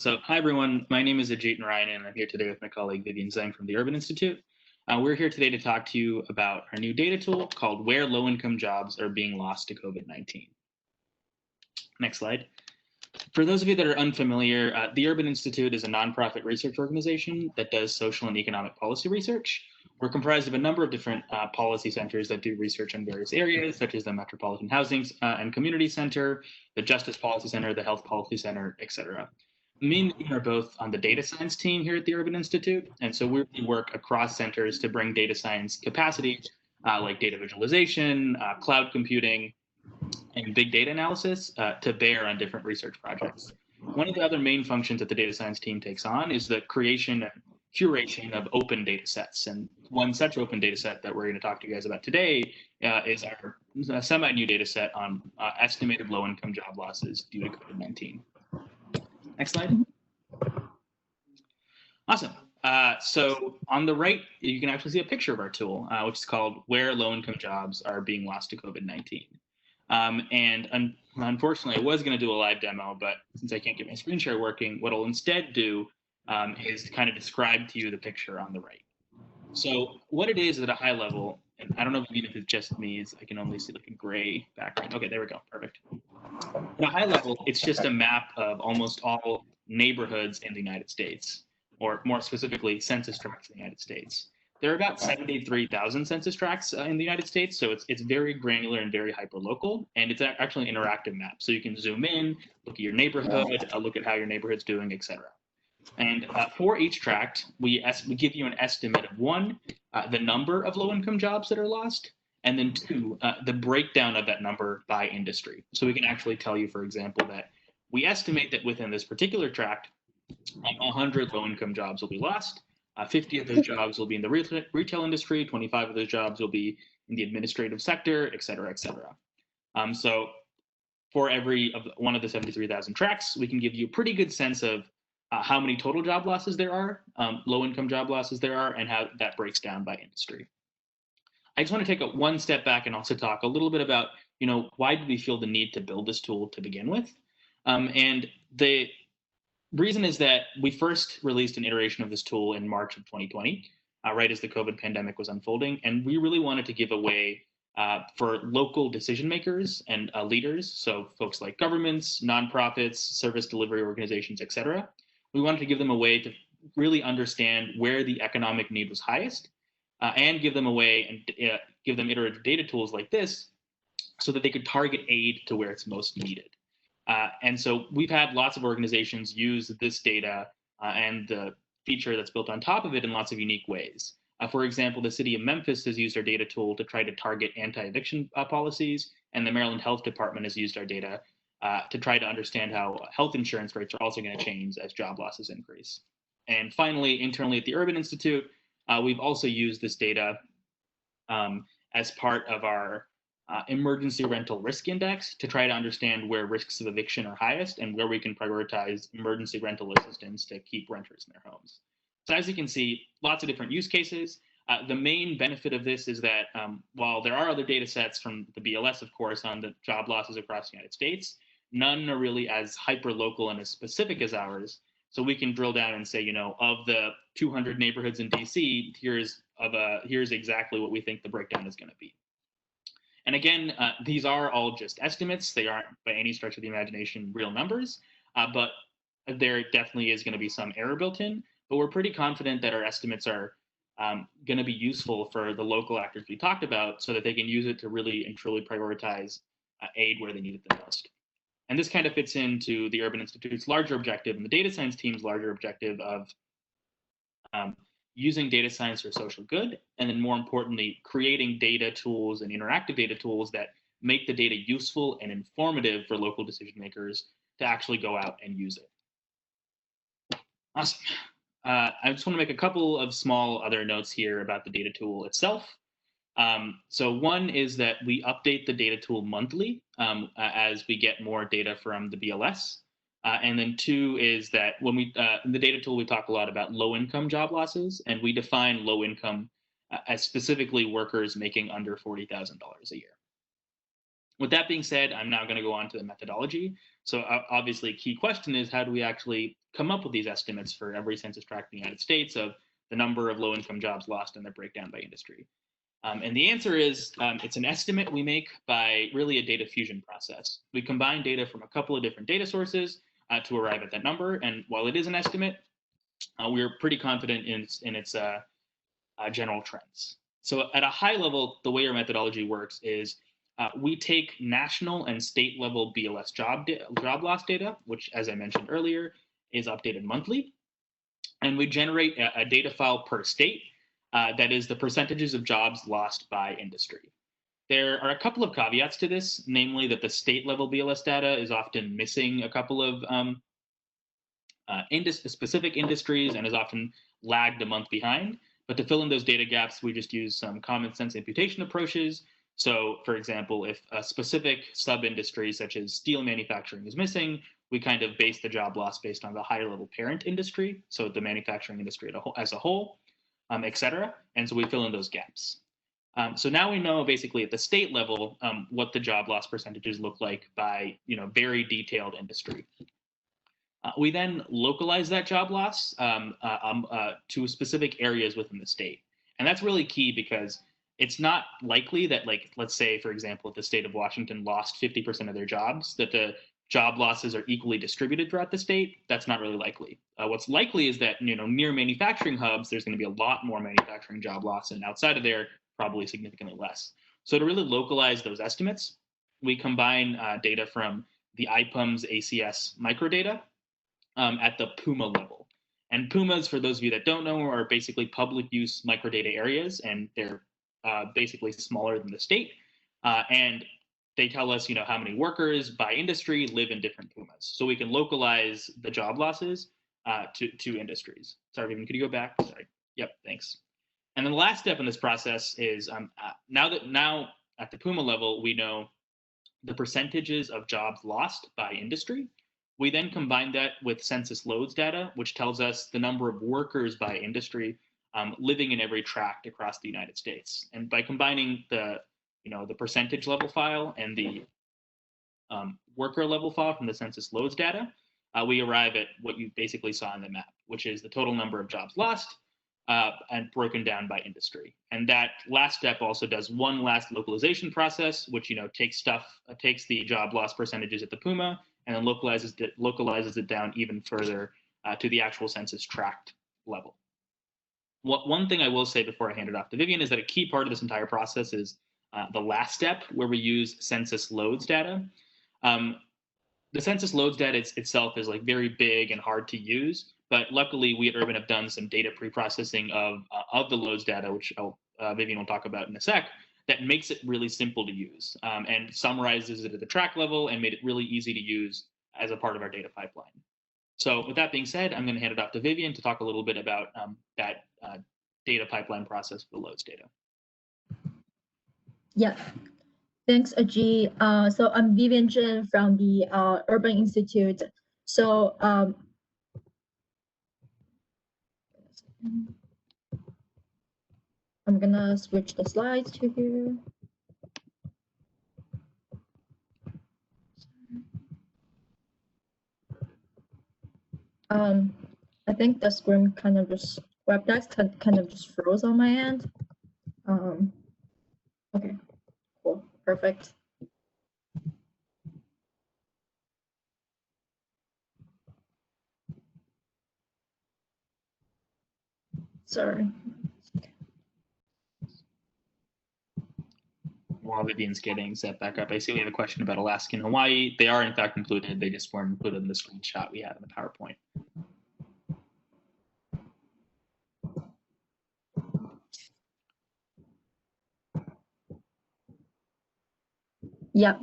So, hi everyone. My name is Ajjit Narayanan, and I'm here today with my colleague Vivian Zheng from the Urban Institute. We're here today to talk to you about our new data tool called Where Low-Income Jobs Are Being Lost to COVID-19. Next slide. For those of you that are unfamiliar, the Urban Institute is a nonprofit research organization that does social and economic policy research. We're comprised of a number of different policy centers that do research in various areas, such as the Metropolitan Housing and Community Center, the Justice Policy Center, the Health Policy Center, etc. Me and Vivian are both on the data science team here at the Urban Institute, and so we work across centers to bring data science capacity, like data visualization, cloud computing, and big data analysis to bear on different research projects. One of the other main functions that the data science team takes on is the creation and curation of open data sets. And one such open data set that we're going to talk to you guys about today is our semi-new data set on estimated low-income job losses due to COVID-19. Next slide. Awesome. So on the right, you can actually see a picture of our tool, which is called Where Low-Income Jobs Are Being Lost to COVID-19. Unfortunately, I was going to do a live demo, but since I can't get my screen share working, what I'll instead do is to kind of describe to you the picture on the right. So what it is at a high level, and I don't know if it's just me, is I can only see like a gray background. Okay, there we go. Perfect. At a high level, it's just a map of almost all neighborhoods in the United States, or more specifically, census tracts in the United States. There are about 73,000 census tracts in the United States, so it's very granular and very hyper-local, and it's actually an interactive map. So you can zoom in, look at your neighborhood, look at how your neighborhood's doing, etc. And for each tract, we give you an estimate of one, the number of low-income jobs that are lost, and then two, the breakdown of that number by industry. So we can actually tell you, for example, that we estimate that within this particular tract, 100 low-income jobs will be lost. 50 of those jobs will be in the retail industry, 25 of those jobs will be in the administrative sector, et cetera, et cetera. So for every one of the 73,000 tracts, we can give you a pretty good sense of how many total job losses there are, low-income job losses there are, and how that breaks down by industry. I just want to take one step back and also talk a little bit about, why did we feel the need to build this tool to begin with? And the reason is that we first released an iteration of this tool in March of 2020, right as the COVID pandemic was unfolding. And we really wanted to give a way for local decision makers and leaders, so folks like governments, nonprofits, service delivery organizations, et cetera. We wanted to give them a way to really understand where the economic need was highest and give them a way and give them iterative data tools like this so that they could target aid to where it's most needed. And so we've had lots of organizations use this data and the feature that's built on top of it in lots of unique ways. For example, the city of Memphis has used our data tool to try to target anti-eviction policies, and the Maryland Health Department has used our data to try to understand how health insurance rates are also going to change as job losses increase. And finally, internally at the Urban Institute, we've also used this data as part of our emergency rental risk index to try to understand where risks of eviction are highest and where we can prioritize emergency rental assistance to keep renters in their homes. So as you can see, lots of different use cases. The main benefit of this is that while there are other data sets from the BLS, of course, on the job losses across the United States, none are really as hyper-local and as specific as ours. So we can drill down and say, of the 200 neighborhoods in DC, here's exactly what we think the breakdown is going to be. And again, these are all just estimates. They aren't by any stretch of the imagination real numbers, but there definitely is going to be some error built in. But we're pretty confident that our estimates are going to be useful for the local actors we talked about so that they can use it to really and truly prioritize aid where they need it the most. And this kind of fits into the Urban Institute's larger objective and the data science team's larger objective of using data science for social good, and then more importantly, creating data tools and interactive data tools that make the data useful and informative for local decision makers to actually go out and use it. Awesome. I just want to make a couple of small other notes here about the data tool itself. So one is that we update the data tool monthly as we get more data from the BLS. And then two is that when we in the data tool, we talk a lot about low-income job losses, and we define low income as specifically workers making under $40,000 a year. With that being said, I'm now going to go on to the methodology. So obviously, a key question is how do we actually come up with these estimates for every census tract in the United States of the number of low-income jobs lost and their breakdown by industry? And the answer is it's an estimate we make by really a data fusion process. We combine data from a couple of different data sources to arrive at that number. And while it is an estimate, we're pretty confident in its general trends. So at a high level, the way our methodology works is we take national and state level BLS job loss data, which, as I mentioned earlier, is updated monthly. And we generate a data file per state that is the percentages of jobs lost by industry. There are a couple of caveats to this, namely that the state level BLS data is often missing a couple of specific industries and is often lagged a month behind. But to fill in those data gaps, we just use some common sense imputation approaches. So, for example, if a specific sub-industry such as steel manufacturing is missing, we kind of base the job loss based on the higher level parent industry, so the manufacturing industry as a whole, et cetera. And so we fill in those gaps. So now we know basically at the state level what the job loss percentages look like by very detailed industry. We then localize that job loss to specific areas within the state. And that's really key because it's not likely that, like, let's say, for example, if the state of Washington lost 50% of their jobs, that the job losses are equally distributed throughout the state. That's not really likely. What's likely is that, near manufacturing hubs, there's going to be a lot more manufacturing job loss, and outside of there, probably significantly less. So to really localize those estimates, we combine data from the IPUMS ACS microdata at the PUMA level. And PUMAs, for those of you that don't know, are basically public use microdata areas, and they're basically smaller than the state. And they tell us, how many workers by industry live in different PUMAs. So we can localize the job losses to industries. Sorry, Vivian, could you go back? Sorry. Yep, thanks. And then the last step in this process is now at the PUMA level, we know the percentages of jobs lost by industry. We then combine that with Census LODES data, which tells us the number of workers by industry living in every tract across the United States. And by combining the percentage level file and the worker level file from the Census LODES data, we arrive at what you basically saw in the map, which is the total number of jobs lost and broken down by industry. And that last step also does one last localization process, which takes the job loss percentages at the PUMA and then localizes it down even further to the actual census tract level. One thing I will say before I hand it off to Vivian is that a key part of this entire process is the last step, where we use Census LODES data. The Census LODES data itself is very big and hard to use, but luckily we at Urban have done some data pre-processing of the LODES data, which Vivian will talk about in a sec, that makes it really simple to use and summarizes it at the tract level and made it really easy to use as a part of our data pipeline. So with that being said, I'm going to hand it off to Vivian to talk a little bit about that data pipeline process for the LODES data. Yeah, thanks, Ajjit. So I'm Vivian Zheng from the Urban Institute. So I'm gonna switch the slides to here. I think the screen kind of just WebEx kind of just froze on my end. Okay, cool, perfect. Sorry. While Vivian's getting set back up, I see we have a question about Alaska and Hawaii. They are in fact included. They just weren't included in the screenshot we have in the PowerPoint. Yeah.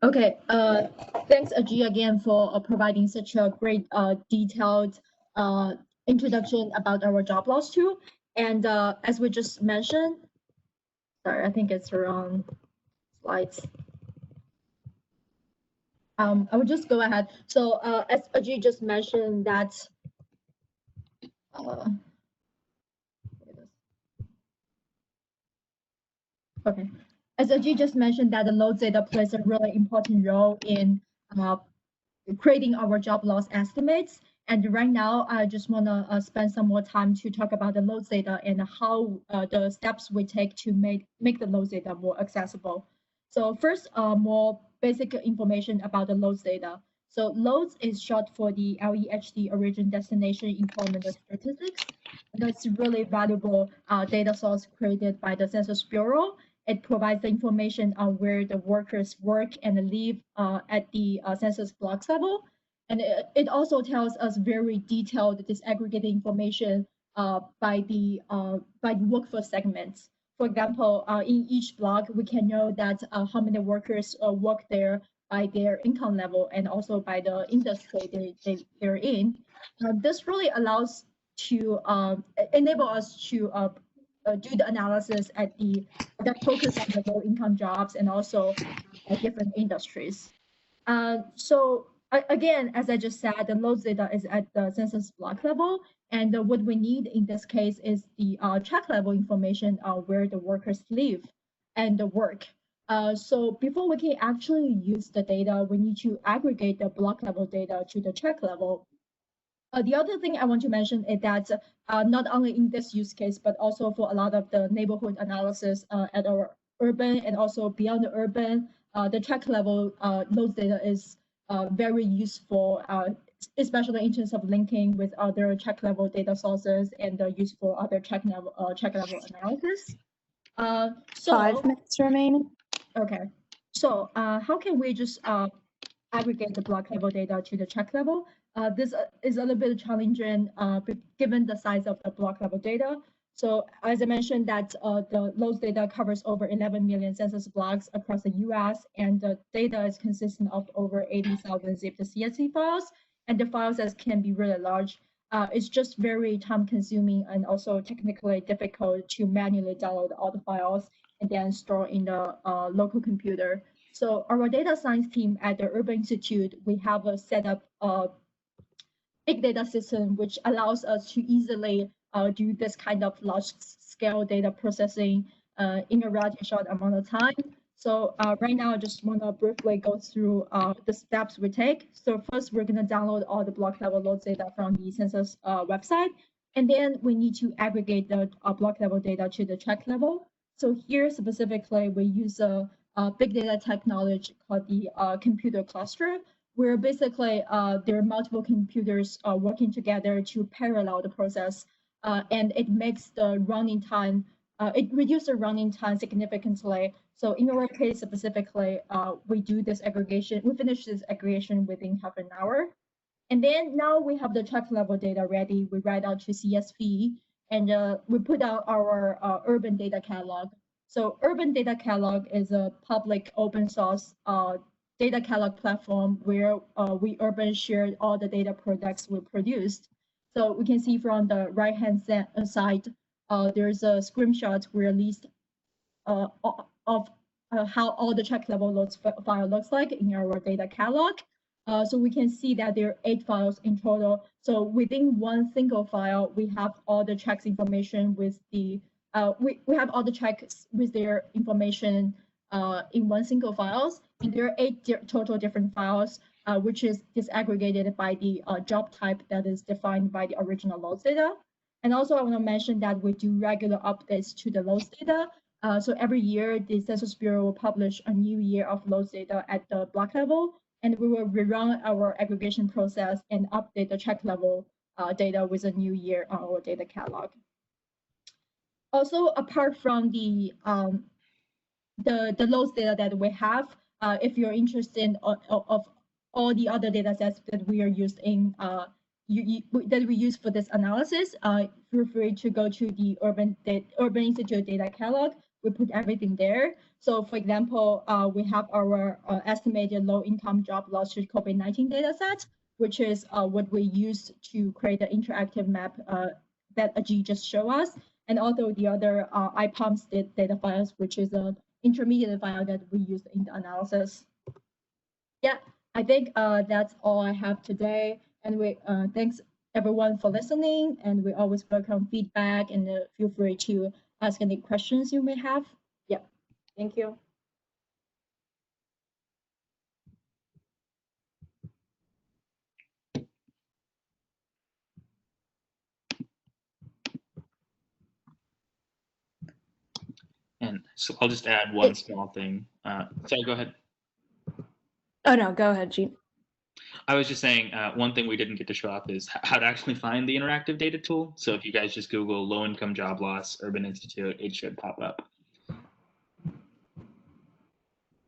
Okay. Thanks, Ajjit, again for providing such a great detailed introduction about our job loss tool. And as we just mentioned, sorry, I think it's the wrong slides. I will just go ahead. So as Ajjit just mentioned that okay. As Ajjit just mentioned that the LODES data plays a really important role in creating our job loss estimates. And right now, I just want to spend some more time to talk about the loads data and how the steps we take to make the loads data more accessible. So first, more basic information about the loads data. So loads is short for the LEHD origin destination employment statistics. That's really valuable data source created by the Census Bureau. It provides the information on where the workers work and live at the census blocks level. And it also tells us very detailed disaggregated information by the workforce segments. For example, in each block, we can know that how many workers work there by their income level and also by the industry they're in. This really allows to enable us to do the analysis at that focus on the low income jobs and also different industries. So again, as I just said, the loads data is at the census block level, and what we need in this case is the tract level information where the workers live and work. So before we can actually use the data, we need to aggregate the block level data to the tract level. The other thing I want to mention is that not only in this use case, but also for a lot of the neighborhood analysis at our urban and also beyond the urban, the tract level loads data is very useful, especially in terms of linking with other tract level data sources and the useful other tract level analysis. So 5 minutes remaining. Okay, so how can we just aggregate the block level data to the tract level? This is a little bit challenging given the size of the block level data. So as I mentioned that the loads data covers over 11 million census blocks across the US, and the data is consistent of over 80,000 zipped CSV files, and the file size can be really large. It's just very time consuming and also technically difficult to manually download all the files and then store in the local computer. So our data science team at the Urban Institute, we have set up a big data system which allows us to easily do this kind of large scale data processing in a relatively short amount of time. So right now, I just want to briefly go through the steps we take. So first, we're going to download all the block level loads data from the census website. And then we need to aggregate the block level data to the tract level. So here specifically, we use a big data technology called the computer cluster, where basically there are multiple computers working together to parallel the process, and it makes the running time, it reduces the running time significantly. So in our case specifically, we do this aggregation, we finish this aggregation within half an hour. And then now we have the tract level data ready. We write out to CSV, and we put out our urban data catalog. So urban data catalog is a public open source data catalog platform where we urban shared all the data products we produced. So we can see from the right-hand side, there's a screenshot we released of how all the tract level loads file looks like in our data catalog. So we can see that there are 8 files in total. So within one single file, we have all the tracks information with the, we have all the tracks with their information in one single files. And there are 8 total different files, which is disaggregated by the job type that is defined by the original loads data. And also I want to mention that we do regular updates to the loads data. So every year, the Census Bureau will publish a new year of loads data at the block level, and we will rerun our aggregation process and update the tract level data with a new year on our data catalog. Also, apart from the loads data that we have, if you're interested of all the other data sets that we are used in that we use for this analysis, feel free to go to the Urban Institute data catalog. We put everything there. So for example, we have our estimated low income job loss to COVID-19 data set, which is what we used to create the interactive map that Ajjit just showed us. And also the other IPUMS data files, which is an intermediate file that we used in the analysis. Yeah, I think that's all I have today. And we thanks everyone for listening, and we always welcome feedback, and feel free to ask any questions you may have. Yeah, thank you. And so I'll just add one small thing. Sorry, go ahead. Oh, no, go ahead, Jeet. I was just saying one thing we didn't get to show off is how to actually find the interactive data tool. So if you guys just Google low income job loss Urban Institute, it should pop up.